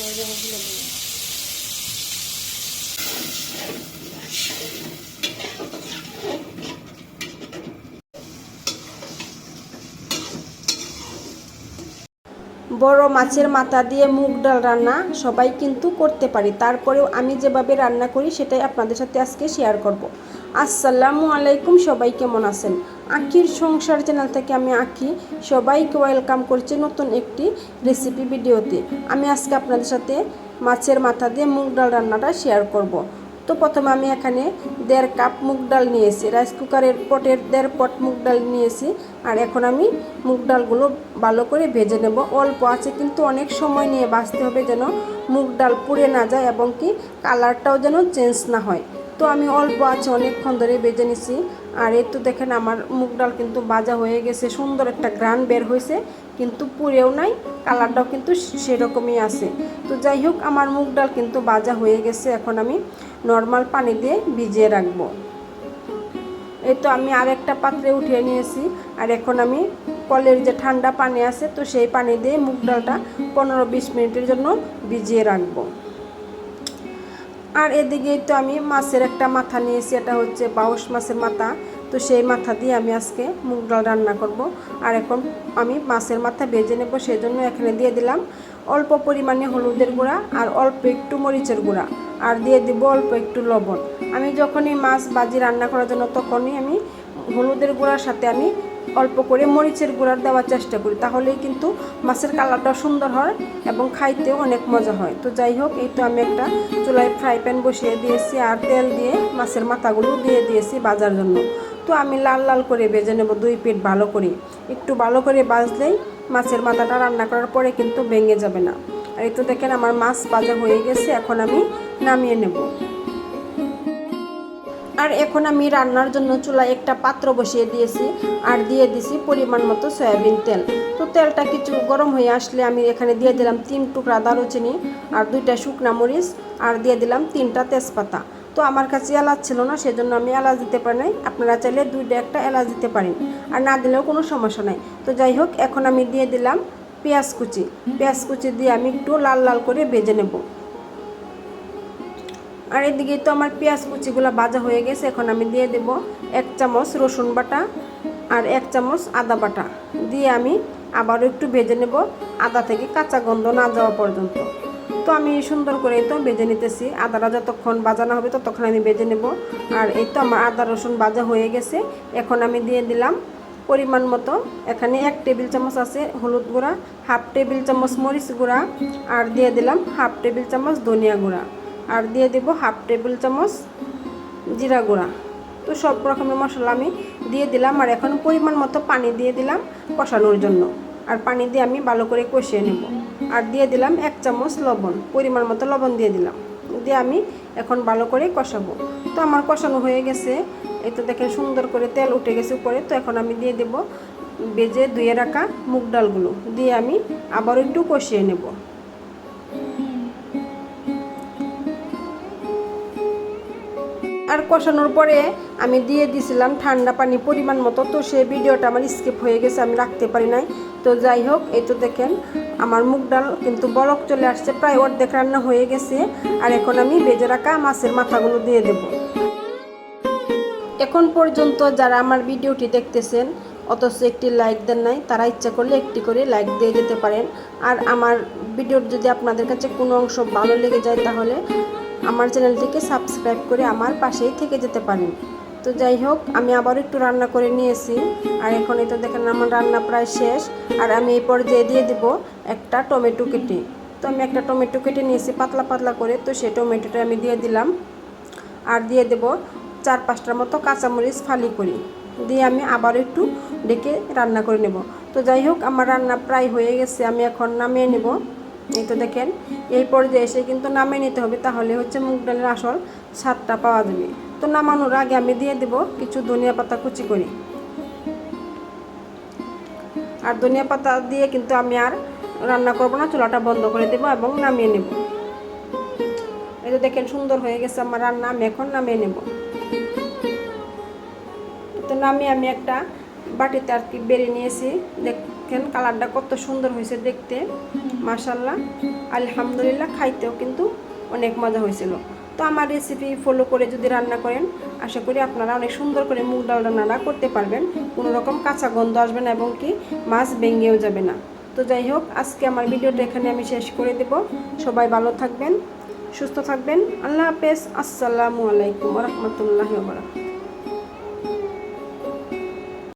বড় মাছের মাথা দিয়ে মুগ ডাল রান্না সবাই কিন্তু করতে পারি, তারপরেও আমি যেভাবে রান্না করি সেটাই আপনাদের সাথে আজকে শেয়ার করব। আসসালামু আলাইকুম, সবাই কেমন আছেন? আঁখির সংসার চ্যানেল থেকে আমি আঁখি সবাইকে ওয়েলকাম করছি নতুন একটি রেসিপি ভিডিওতে। আমি আজকে আপনাদের সাথে মাছের মাথা দিয়ে মুগ ডাল রান্নাটা শেয়ার করব। তো প্রথমে আমি এখানে 1.5 কাপ মুগ ডাল নিয়েছি, রাইস কুকারের পটের 1.5 পট মুগ ডাল নিয়েছি। আর এখন আমি মুগ ডালগুলো ভালো করে ভেজে নেব। অল্প আছে কিন্তু অনেক সময় নিয়ে ভাজতে হবে, যেন মুগ ডাল পুড়ে না যায় এবং কি কালারটাও যেন চেঞ্জ না হয়। তো আমি অল্প আছে অনেকক্ষণ ধরে ভেজে নিছি। আর এই তো দেখেন আমার মুগ ডাল কিন্তু ভাজা হয়ে গেছে, সুন্দর একটা গ্রান বের হয়েছে, কিন্তু পুড়েও নাই, কালারটাও কিন্তু সেরকমই আছে। তো যাই হোক, আমার মুগ ডাল কিন্তু ভাজা হয়ে গেছে। এখন আমি নর্মাল পানি দিয়ে ভিজিয়ে রাখবো। এই তো আমি আরেকটা পাত্রে উঠিয়ে নিয়েছি। আর এখন আমি কলের যে ঠান্ডা পানি আছে, তো সেই পানি দিয়ে মুগ ডালটা 15-20 মিনিটের জন্য ভিজিয়ে রাখবো। আর এদিকে তো আমি মাছের একটা মাথা নিয়েছি, এটা হচ্ছে বাউস মাছের মাথা। তো সেই মাথা দিয়ে আমি আজকে মুগ ডাল রান্না করব। আর এখন আমি মাছের মাথা ভেজে নেব, সেই জন্য এখানে দিয়ে দিলাম অল্প পরিমাণে হলুদের গুঁড়া আর অল্প একটু মরিচের গুঁড়া, আর দিয়ে দিব অল্প একটু লবণ। আমি যখনই মাছ ভাজি রান্না করার জন্য তখনই আমি হলুদের গুঁড়ার সাথে আমি অল্প করে মরিচের গুঁড়ার দেওয়ার চেষ্টা করি, তাহলেই কিন্তু মাছের কালারটা সুন্দর হয় এবং খাইতেও অনেক মজা হয়। তো যাই হোক, এই তো আমি একটা চুলায় ফ্রাই প্যান বসিয়ে দিয়েছি আর তেল দিয়ে মাছের মাথাগুলো দিয়ে দিয়েছি ভাজার জন্য। তো আমি লাল লাল করে ভেজে নেব 2 পিঠ ভালো করে। একটু ভালো করে ভাজলেই মাছের মাথাটা রান্না করার পরে কিন্তু ভেঙে যাবে না। আর এই তো দেখেন আমার মাছ ভাজা হয়ে গেছে, এখন আমি নামিয়ে নেব। আর এখন আমি রান্নার জন্য চুলায় একটা পাত্র বসিয়ে দিয়েছি আর দিয়ে দিছি পরিমাণ মতো সয়াবিন তেল। তো তেলটা কিছু গরম হয়ে আসলে আমি এখানে দিয়ে দিলাম 3 টুকরা দারুচিনি আর 2টা শুকনা মরিচ আর দিয়ে দিলাম 3টা তেজপাতা। তো আমার কাছে এলাচ ছিল না, সেজন্য আমি এলাচ দিতে পারি নাই। আপনারা চাইলে 2টা একটা এলাচ দিতে পারেন, আর না দিলেও কোনো সমস্যা নাই। তো যাই হোক, এখন আমি দিয়ে দিলাম পেঁয়াজ কুচি দিয়ে আমি একটু লাল লাল করে ভেজে নেব। আর এদিকে তো আমার পেঁয়াজ কুচিগুলো ভাজা হয়ে গেছে। এখন আমি দিয়ে দেব 1 চামচ রসুন বাটা আর 1 চামচ আদা বাটা দিয়ে আমি আবারও একটু ভেজে নেব, আদা থেকে কাঁচা গন্ধ না যাওয়া পর্যন্ত। তো আমি সুন্দর করে তো ভেজে নিতেছি, আদাটা যতক্ষণ ভাজা না হবে ততক্ষণ আমি ভেজে নেব। আর এই তো আমার আদা রসুন ভাজা হয়ে গেছে। এখন আমি দিয়ে দিলাম পরিমাণ মতো, এখানে 1 টেবিল চামচ আছে হলুদ গুঁড়া, 1/2 টেবিল চামচ মরিচ গুঁড়া, আর দিয়ে দিলাম 1/2 টেবিল চামচ ধনিয়া গুঁড়া, আর দিয়ে দেব 1/2 টেবিল চামচ জিরা গুঁড়া। তো সব রকমের মশলা আমি দিয়ে দিলাম। আর এখন পরিমাণ মতো পানি দিয়ে দিলাম কষানোর জন্য। আর পানি দিয়ে আমি ভালো করে কষিয়ে নেব। আর দিয়ে দিলাম 1 চামচ লবণ, পরিমাণ মতো লবণ দিয়ে দিলাম, দিয়ে আমি এখন ভালো করে কষাবো। তো আমার কষানো হয়ে গেছে, এই তো দেখেন সুন্দর করে তেল উঠে গেছে উপরে। তো এখন আমি দিয়ে দেব ভেজে ধুয়ে রাখা মুগ ডালগুলো, দিয়ে আমি আবার একটু কষিয়ে নেব। আর কষানোর পরে আমি দিয়ে দিয়েছিলাম ঠান্ডা পানি পরিমাণ মতো। তো সেই ভিডিওটা আমার স্কিপ হয়ে গেছে, আমি রাখতে পারি নাই। তো যাই হোক, এই তো দেখেন আমার মুগ ডাল কিন্তু বলক চলে আসছে, প্রায় অর্ধেক রান্না হয়ে গেছে। আর এখন আমি ভেজে রাখা মাছের মাথাগুলো দিয়ে দেব। এখন পর্যন্ত যারা আমার ভিডিওটি দেখতেছেন অথচ একটি লাইক দেন নাই, তারা ইচ্ছা করলে একটি করে লাইক দিয়ে যেতে পারেন। আর আমার ভিডিওর যদি আপনাদের কাছে কোনো অংশ ভালো লেগে যায়, তাহলে আমার চ্যানেলটিকে সাবস্ক্রাইব করে আমার পাশেই থেকে যেতে পারেন। তো যাই হোক, আমি আবার একটু রান্না করে নিয়েছি। আর এখন এই তো দেখেন আমার রান্না প্রায় শেষ। আর আমি এই পর্যায়ে দিয়ে দিব একটা টমেটো কেটে। তো আমি একটা টমেটো কেটে নিয়েছি পাতলা পাতলা করে, তো সেই টমেটোটা আমি দিয়ে দিলাম। আর দিয়ে দেব 4-5টার মতো কাঁচামরিচ ফালি করি, দিয়ে আমি আবার একটু ডেকে রান্না করে নেব। তো যাই হোক, আমার রান্না প্রায় হয়ে গেছে, আমি এখন নামিয়ে নেব। এই তো দেখেন এই পর্যায়ে এসে কিন্তু নামিয়ে নিতে হবে, তাহলে হচ্ছে মুগ ডালের আসল স্বাদটা পাওয়া যাবে। তো নামানোর আগে আমি দিয়ে দেব কিছু ধনিয়া পাতা কুচি করি। আর ধনিয়া পাতা দিয়ে কিন্তু আমি আর রান্না করব না, চুলাটা বন্ধ করে দেব এবং নামিয়ে নেব। এই তো দেখেন সুন্দর হয়ে গেছে আমার রান্না, আমি এখন নামিয়ে নেব। তো নামিয়ে আমি একটা বাটিতে আর কি বেড়ে নিয়েছি। দেখেন কালারটা কত সুন্দর হয়েছে দেখতে, মাশাল্লাহ আলহামদুলিল্লাহ। খাইতেও কিন্তু অনেক মজা হয়েছিল। তো আমার রেসিপি ফলো করে যদি রান্না করেন, আশা করি আপনারা অনেক সুন্দর করে মুগ ডাল রান্নাটা করতে পারবেন, কোনো রকম কাঁচা গন্ধ আসবে না এবং কি মাছ ভেঙেও যাবে না। তো যাই হোক, আজকে আমার ভিডিওটা এখানে আমি শেষ করে দেব। সবাই ভালো থাকবেন, সুস্থ থাকবেন। আল্লাহ হাফেজ। আসসালামু আলাইকুম ওয়া রাহমাতুল্লাহি ওয়া বারাকাতুহু।